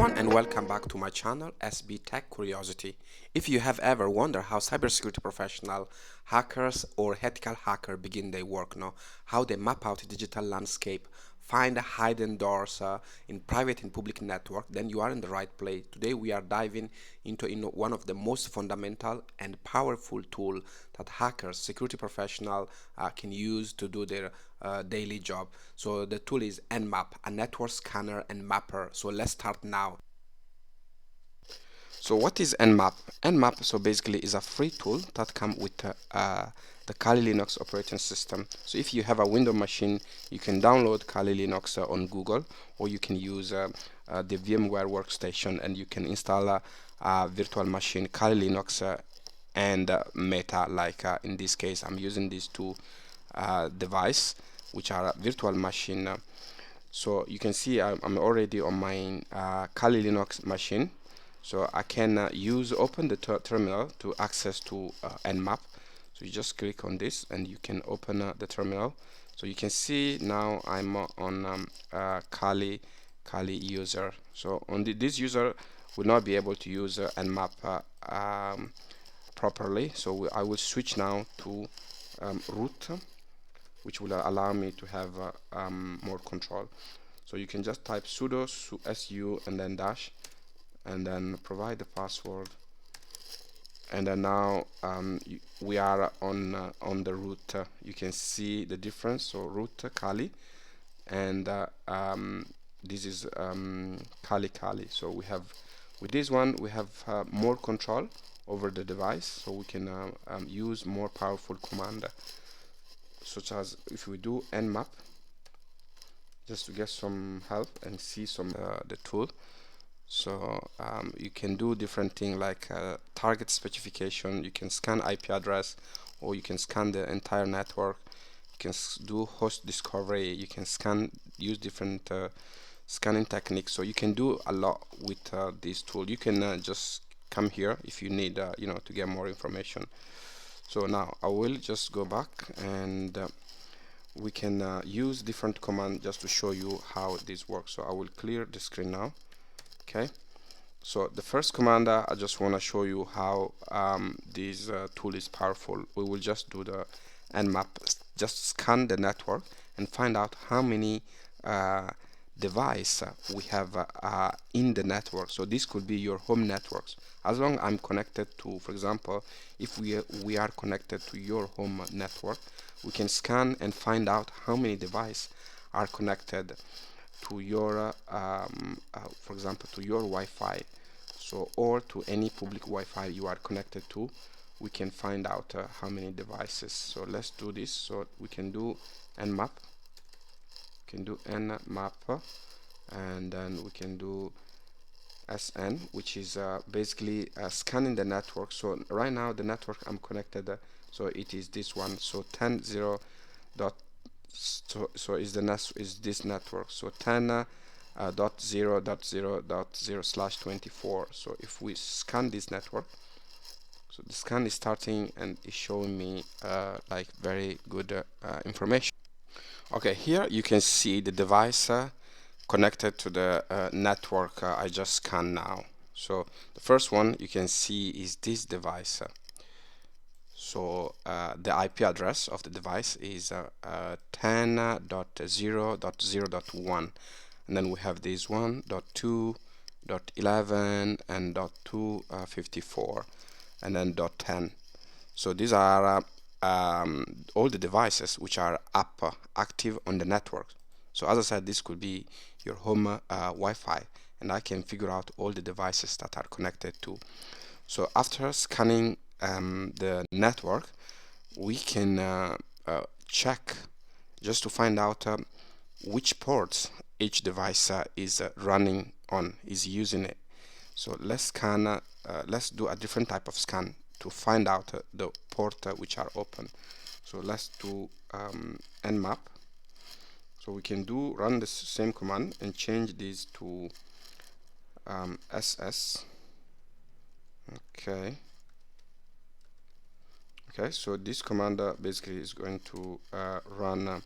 everyone and welcome back to my channel SB Tech Curiosity. If you have ever wondered how cybersecurity professional, hackers or ethical hacker begin their work, how they map out a digital landscape, find hidden doors in private and public network, then you are in the right place. Today we are diving into one of the most fundamental and powerful tool that hackers, security professional can use to do their daily job. So the tool is Nmap, a network scanner and mapper. So let's start now. So what is Nmap? Nmap so basically is a free tool that comes with the Kali Linux operating system. So if you have a Windows machine, you can download Kali Linux on Google, or you can use the VMware workstation and you can install a virtual machine, Kali Linux and Meta. Like in this case, I'm using these two device, which are a virtual machine. So you can see I'm already on my Kali Linux machine. So I can open the terminal to access to Nmap. So you just click on this and you can open the terminal. So you can see now I'm on Kali user. So on this user will not be able to use Nmap properly. So I will switch now to root, which will allow me to have more control. So you can just type sudo su and then dash and then provide the password, and then now we are on the root. You can see the difference. So root Kali and this is Kali. So we have with this one we have more control over the device, so we can use more powerful command, such as if we do Nmap, just to get some help and see some the tool. So you can do different things like target specification. You can scan IP address, or you can scan the entire network. You can do host discovery. You can use different scanning techniques. So you can do a lot with this tool. You can just come here if you need to get more information. So now I will just go back and we can use different command just to show you how this works. So I will clear the screen now. Okay, so the first command, I just want to show you how this tool is powerful. We will just do the Nmap, just scan the network and find out how many device we have in the network. So this could be your home networks. As long I'm connected to, for example, if we are connected to your home network, we can scan and find out how many devices are connected to your for example to your Wi-Fi, so or to any public Wi-Fi you are connected to. We can find out how many devices. So let's do this. So we can do Nmap, and then we can do SN, which is basically scanning the network. So right now the network I'm connected, so it is this one. So 10.0. So is this network. So 10.0.0.0/24. So if we scan this network, so the scan is starting and is showing me like very good information. Okay, here you can see the device connected to the network I just scanned now. So the first one you can see is this device. So the IP address of the device is 10.0.0.1, and then we have this 1.2.11 and .254 and then .10. So these are all the devices which are active on the network. So as I said, this could be your home Wi-Fi, and I can figure out all the devices that are connected to. So after scanning the network, we can check just to find out which ports each device is running on, is using it. So let's scan, let's do a different type of scan to find out the port which are open. So let's do Nmap. So we can run the same command and change this to SS. Okay, so this command basically is going to run,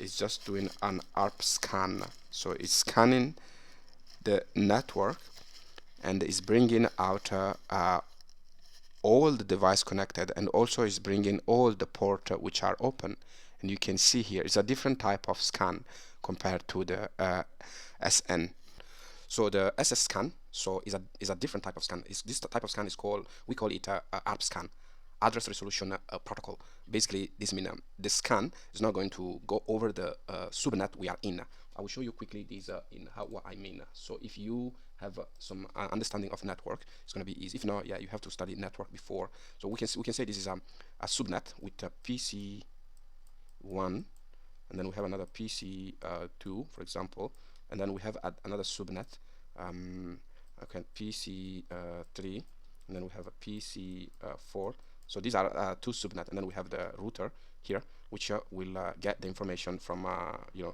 is just doing an ARP scan. So it's scanning the network and is bringing out all the device connected, and also is bringing all the port which are open. And you can see here it's a different type of scan compared to the SN. So the SS scan is a different type of scan. This type of scan is called, we call it ARP scan, address resolution protocol. Basically, this means the scan is not going to go over the subnet we are in. I will show you quickly this in what I mean. So if you have some understanding of network, it's going to be easy. If not, yeah, you have to study network before. So we can say this is a subnet with a PC1, and then we have another PC2, for example, and then we have another subnet, okay, PC3, and then we have a PC4. So these are two subnet, and then we have the router here, which will get the information from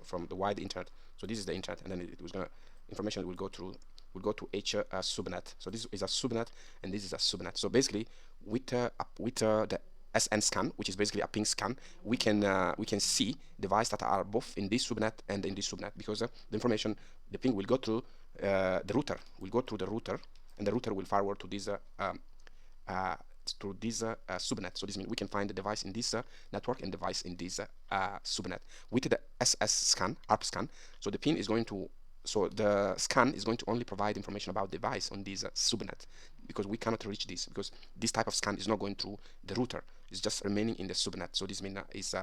from the wide internet. So this is the internet, and then it was gonna information will go to each subnet. So this is a subnet, and this is a subnet. So basically, with the SN scan, which is basically a ping scan, we can see devices that are both in this subnet and in this subnet, because the information, the ping will go through the router, and the router will forward to this subnet. So this means we can find the device in this network and device in this subnet. With the SS scan, ARP scan, so the pin is going to, so the scan is going to only provide information about device on this subnet, because we cannot reach this, because this type of scan is not going through the router. It's just remaining in the subnet. So this means is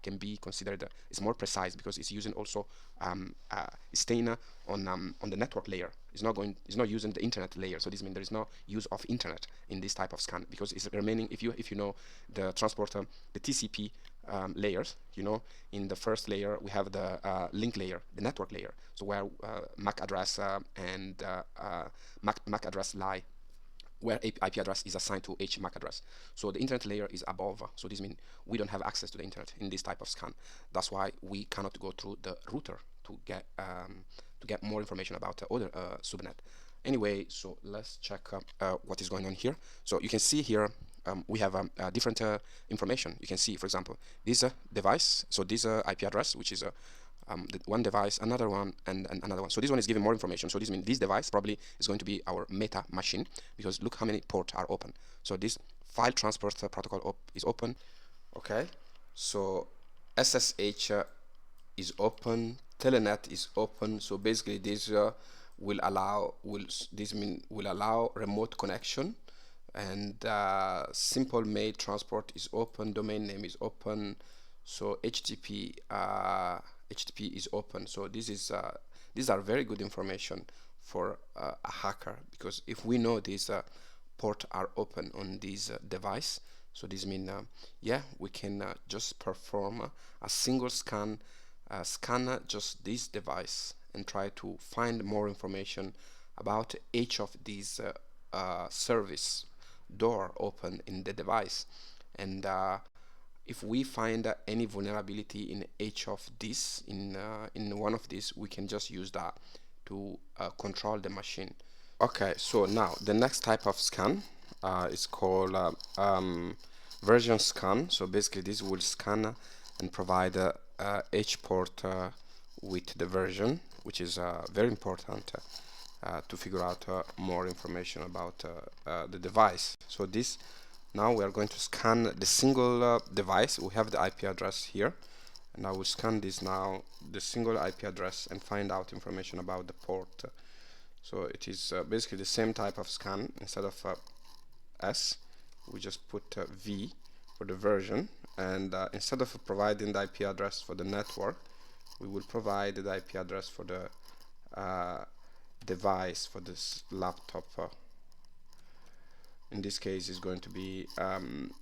can be considered is more precise, because it's using also it's staying on the network layer. It's not using the internet layer. So this means there is no use of internet in this type of scan, because it's remaining. If you know the transporter, the TCP layers, in the first layer we have the link layer, the network layer, so where MAC address and MAC address lie, where IP address is assigned to each MAC address. So the internet layer is above. So this means we don't have access to the internet in this type of scan. That's why we cannot go through the router to get more information about the other subnet. Anyway, so let's check what is going on here. So you can see here we have different information. You can see, for example, this device. So this IP address, which is the one device, another one, and another one. So this one is giving more information. So this means this device probably is going to be our meta machine, because look how many ports are open. So this file transport protocol is open. Okay, so SSH is open, Telenet is open. So basically this will allow remote connection, and simple mail transport is open, domain name is open. So HTTP is open. So these are very good information for a hacker, because if we know these ports are open on this device, so this means yeah, we can just perform a single scan, scan just this device, and try to find more information about each of these service door open in the device. And if we find any vulnerability in each of these, in one of these, we can just use that to control the machine. Okay, so now the next type of scan is called version scan. So basically this will scan and provide each port with the version, which is very important to figure out more information about the device. So this, now we are going to scan the single device. We have the IP address here, and I will scan this now, the single IP address, and find out information about the port. So it is basically the same type of scan. Instead of S, we just put V for the version, and instead of providing the IP address for the network, we will provide the IP address for the device, for this laptop. In this case is going to be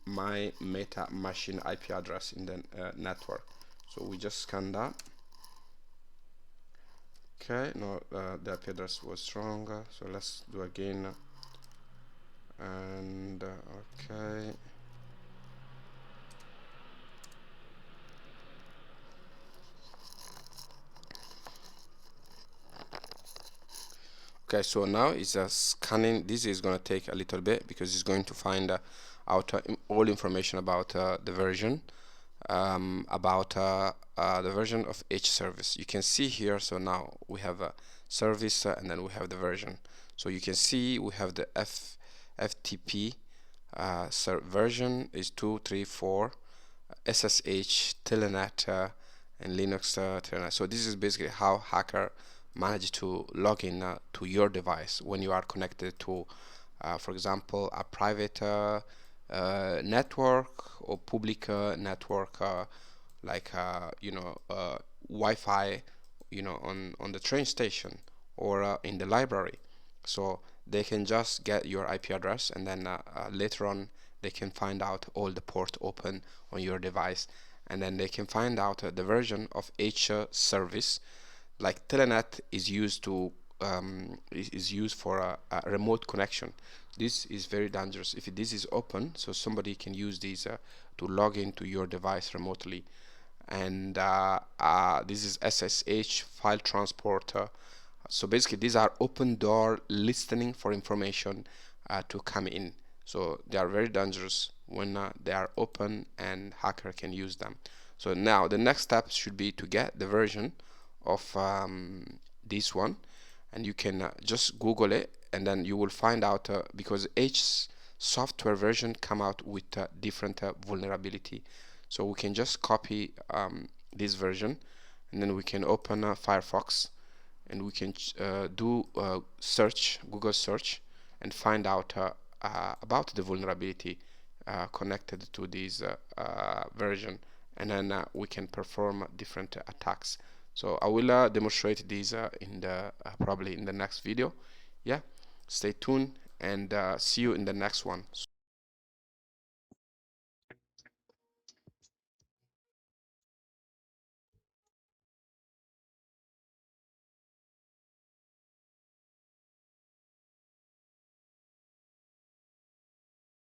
my meta machine IP address in the network. So we just scan that. Okay, no, the IP address was wrong, so let's do again. And okay, okay, so now it's scanning. This is going to take a little bit, because it's going to find out all information about the version, about the version of each service. You can see here, so now we have service, and then we have the version. So you can see we have the FTP version is 2.3.4, SSH, Telnet, and Linux Telnet. So this is basically how hacker manage to log in to your device when you are connected to, for example, a private network or public network, like Wi-Fi, on the train station or in the library. So they can just get your IP address, and then later on they can find out all the port open on your device, and then they can find out the version of each service. Like Telenet is used to is used for a remote connection. This is very dangerous if this is open, so somebody can use these to log into your device remotely. And this is SSH file transport. So basically these are open door listening for information to come in. So they are very dangerous when they are open and hacker can use them. So now the next step should be to get the version of this one, and you can just Google it, and then you will find out because each software version come out with different vulnerability. So we can just copy this version, and then we can open Firefox, and we can do search, Google search, and find out about the vulnerability connected to this version, and then we can perform different attacks. So I will demonstrate these in the probably in the next video. Yeah, stay tuned, and see you in the next one.